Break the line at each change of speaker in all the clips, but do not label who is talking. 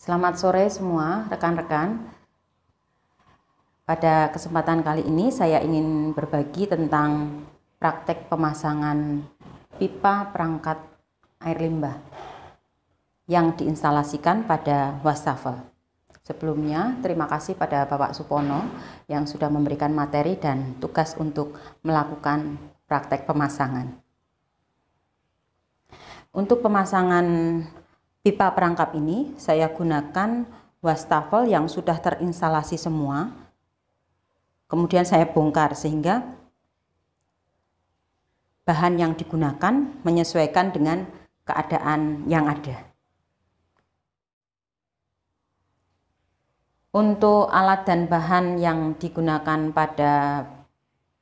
Selamat sore semua rekan-rekan. Pada kesempatan kali ini saya ingin berbagi tentang praktek pemasangan pipa perangkat air limbah yang diinstalasikan pada wastafel. Sebelumnya, terima kasih pada Bapak Supono yang sudah memberikan materi dan tugas untuk melakukan praktek pemasangan. Untuk pemasangan pipa perangkap ini, saya gunakan wastafel yang sudah terinstalasi semua. Kemudian saya bongkar sehingga bahan yang digunakan menyesuaikan dengan keadaan yang ada. Untuk alat dan bahan yang digunakan pada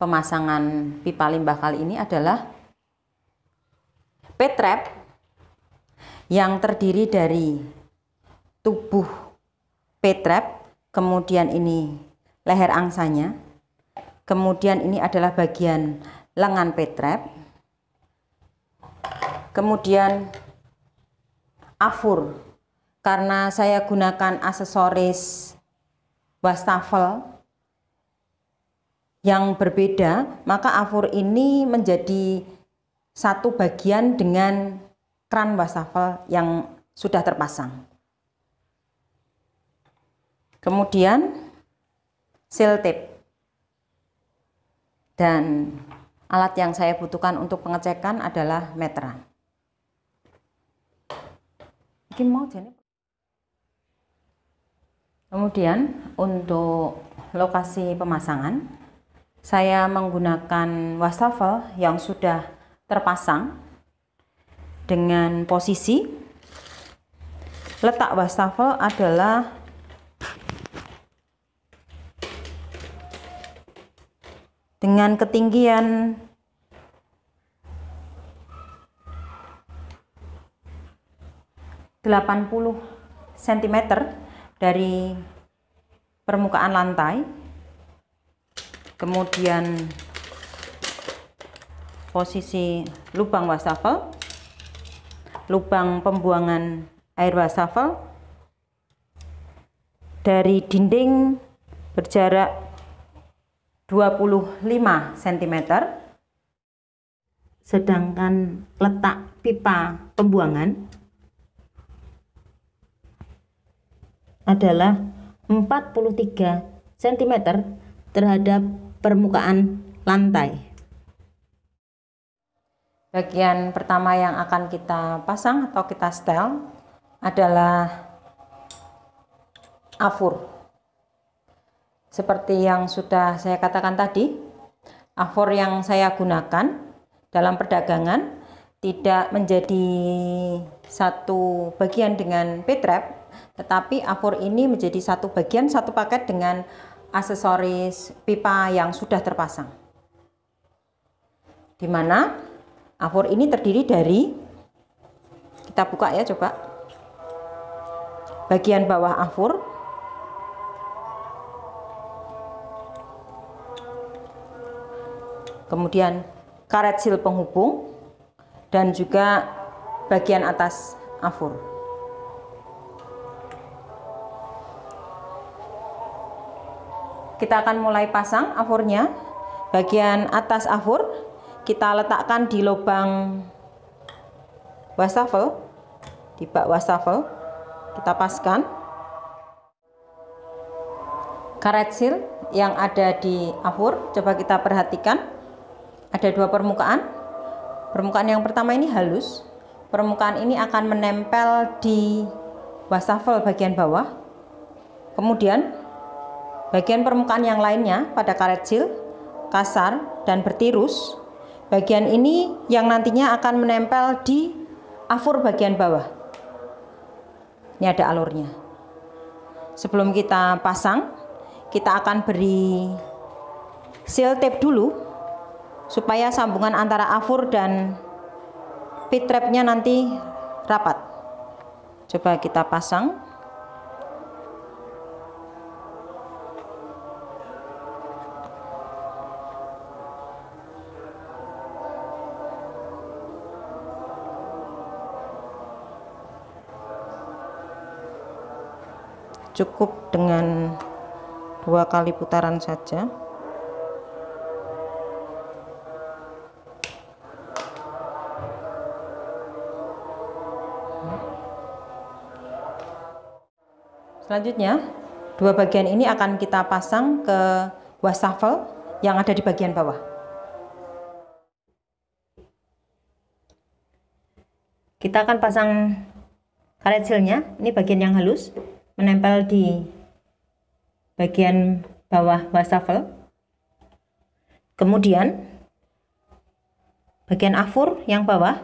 pemasangan pipa limbah kali ini adalah P-trap yang terdiri dari tubuh P-trap, kemudian ini leher angsanya, kemudian ini adalah bagian lengan P-trap, kemudian afur. Karena saya gunakan aksesoris wastafel yang berbeda, maka afur ini menjadi satu bagian dengan kran wastafel yang sudah terpasang. Kemudian seal tape. Dan alat yang saya butuhkan untuk pengecekan adalah meteran. Kemudian untuk lokasi pemasangan, saya menggunakan wastafel yang sudah terpasang dengan posisi letak wastafel adalah dengan ketinggian 80 cm dari permukaan lantai. Kemudian posisi lubang wastafel, lubang pembuangan air wastafel dari dinding berjarak 25 cm, sedangkan letak pipa pembuangan adalah 43 cm terhadap permukaan lantai. Bagian pertama yang akan kita pasang atau kita setel adalah afur. Seperti yang sudah saya katakan tadi, afur yang saya gunakan dalam perdagangan tidak menjadi satu bagian dengan P-trap, tetapi afur ini menjadi satu bagian, satu paket dengan aksesoris pipa yang sudah terpasang. Di mana afur ini terdiri dari, kita buka ya coba, bagian bawah afur, kemudian karet sil penghubung, dan juga bagian atas afur. Kita akan mulai pasang afurnya. Bagian atas afur kita letakkan di lubang wastafel, di bak wastafel. Kita paskan karet sil yang ada di afur. Coba kita perhatikan, ada dua permukaan. Permukaan yang pertama ini halus. Permukaan ini akan menempel di wastafel bagian bawah. Kemudian bagian permukaan yang lainnya pada karet sil kasar dan bertirus. Bagian ini yang nantinya akan menempel di afur bagian bawah. Ini ada alurnya. Sebelum kita pasang, kita akan beri seal tape dulu supaya sambungan antara afur dan P-trapnya nanti rapat. Coba kita pasang. cukup dengan 2 kali putaran saja. Selanjutnya, dua bagian ini akan kita pasang ke wastafel yang ada di bagian bawah. Kita akan pasang karet sealnya, ini bagian yang halus, menempel di bagian bawah wastafel. Kemudian, bagian afur yang bawah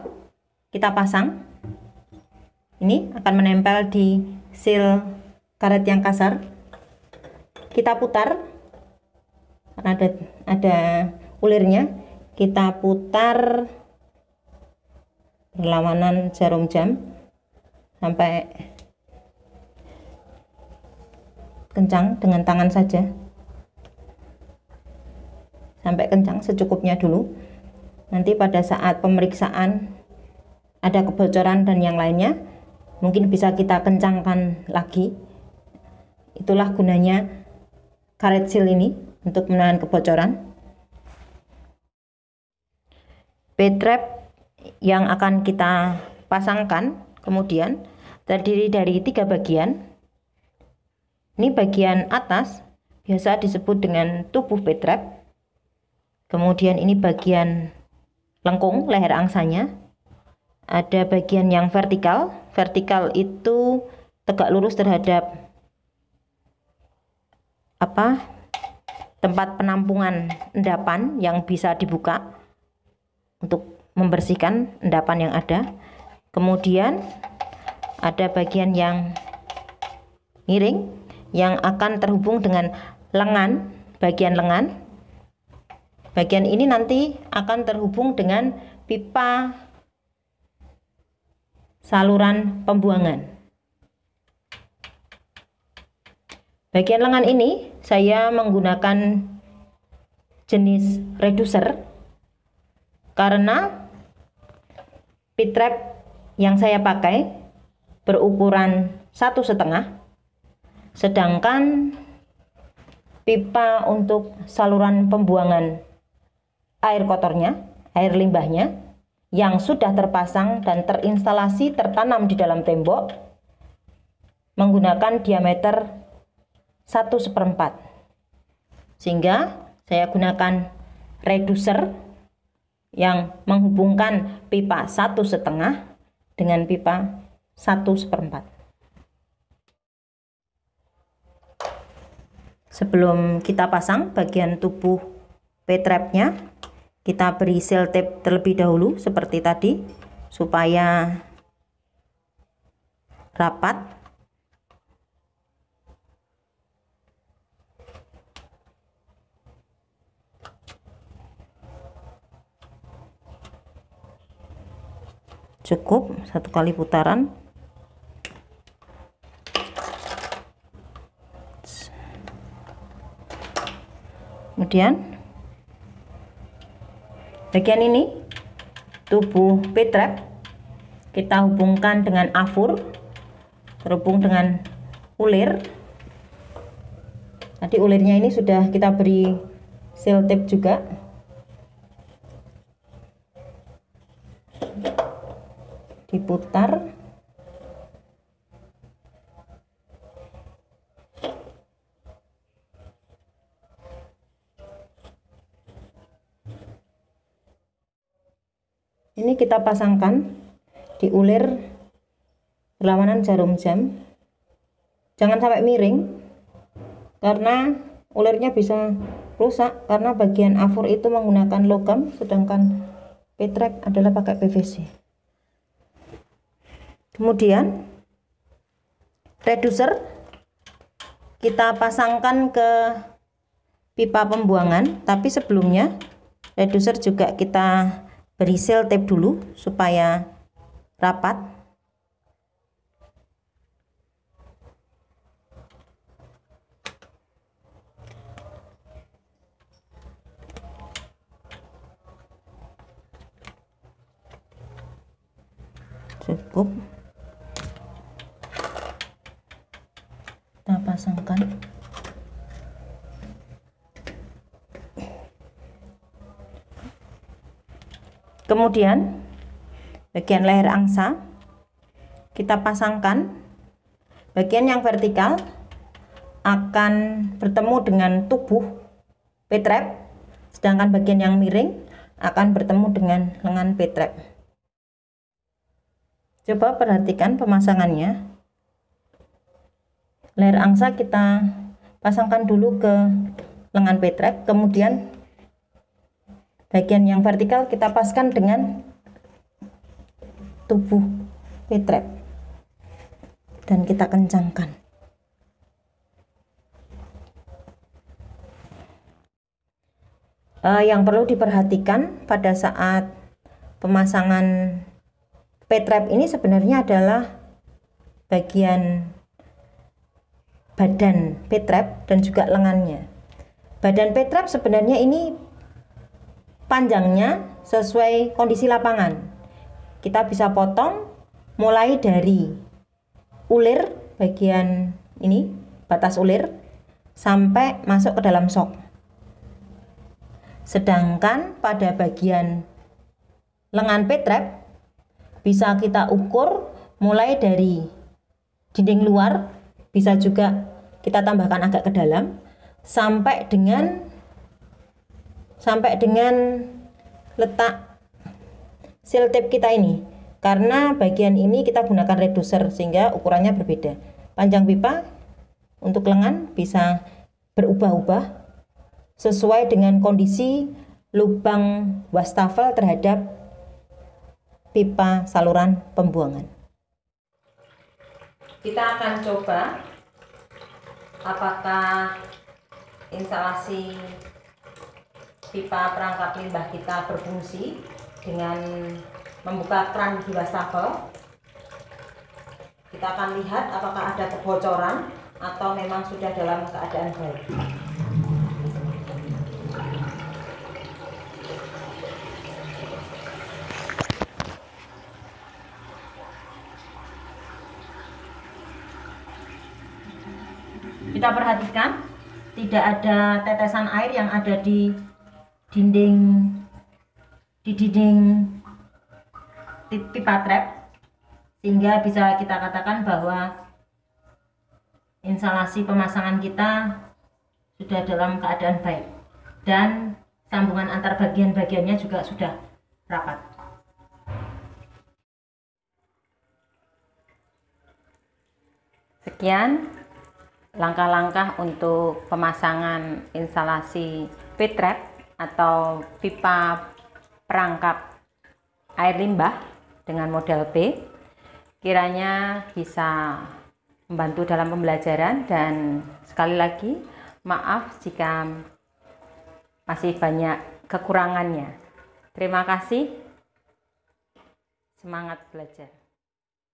kita pasang. Ini akan menempel di seal karet yang kasar. Kita putar, karena ada ulirnya, kita putar berlawanan jarum jam sampai kencang dengan tangan saja, sampai kencang secukupnya dulu. Nanti pada saat pemeriksaan ada kebocoran dan yang lainnya, mungkin bisa kita kencangkan lagi. Itulah gunanya karet seal ini, untuk menahan kebocoran. P-trap yang akan kita pasangkan kemudian terdiri dari 3 bagian. Ini bagian atas biasa disebut dengan tubuh P-trap. Kemudian ini bagian lengkung leher angsanya. Ada bagian yang vertikal. Vertikal itu tegak lurus terhadap tempat penampungan endapan yang bisa dibuka untuk membersihkan endapan yang ada. Kemudian ada bagian yang miring yang akan terhubung dengan lengan, bagian lengan. Bagian ini nanti akan terhubung dengan pipa saluran pembuangan. Bagian lengan ini saya menggunakan jenis reducer karena P-trap yang saya pakai berukuran 1,5, sedangkan pipa untuk saluran pembuangan air kotornya, air limbahnya yang sudah terpasang dan terinstalasi tertanam di dalam tembok menggunakan diameter 1/4, sehingga saya gunakan reducer yang menghubungkan pipa 1,5 dengan pipa 1/4. Sebelum kita pasang bagian tubuh P-trapnya, kita beri seal tape terlebih dahulu seperti tadi supaya rapat. Cukup 1 kali putaran. Kemudian bagian ini tubuh P-trap kita hubungkan dengan afur, terhubung dengan ulir. Tadi ulirnya ini sudah kita beri seal tape juga. Diputar. Ini kita pasangkan di ulir berlawanan jarum jam. Jangan sampai miring karena ulirnya bisa rusak, karena bagian afur itu menggunakan logam sedangkan P-trap adalah pakai PVC. Kemudian reducer kita pasangkan ke pipa pembuangan, tapi sebelumnya reducer juga kita beri seal tape dulu supaya rapat. Cukup. Kita pasangkan. Kemudian bagian leher angsa kita pasangkan. Bagian yang vertikal akan bertemu dengan tubuh P-trap, sedangkan bagian yang miring akan bertemu dengan lengan P-trap. Coba perhatikan pemasangannya. Leher angsa kita pasangkan dulu ke lengan P-trap, kemudian bagian yang vertikal kita paskan dengan tubuh P-trap dan kita kencangkan. Yang perlu diperhatikan pada saat pemasangan P-trap ini sebenarnya adalah bagian badan P-trap dan juga lengannya. Badan P-trap sebenarnya ini panjangnya sesuai kondisi lapangan. Kita bisa potong mulai dari ulir bagian ini, batas ulir, sampai masuk ke dalam sok. Sedangkan pada bagian lengan P-trap bisa kita ukur mulai dari dinding luar, bisa juga kita tambahkan agak ke dalam, sampai dengan letak seal tip kita ini. Karena bagian ini kita gunakan reducer sehingga ukurannya berbeda. Panjang pipa untuk lengan bisa berubah-ubah sesuai dengan kondisi lubang wastafel terhadap pipa saluran pembuangan. Kita akan coba apakah instalasi pipa perangkap limbah kita berfungsi dengan membuka keran di wastafel. Kita akan lihat apakah ada kebocoran atau memang sudah dalam keadaan baik. Kita perhatikan tidak ada tetesan air yang ada di dinding pipa trap, sehingga bisa kita katakan bahwa instalasi pemasangan kita sudah dalam keadaan baik dan sambungan antar bagian-bagiannya juga sudah rapat. Sekian langkah-langkah untuk pemasangan instalasi P-trap atau pipa perangkap air limbah dengan model P. Kiranya bisa membantu dalam pembelajaran, dan sekali lagi maaf jika masih banyak kekurangannya. Terima kasih. Semangat belajar.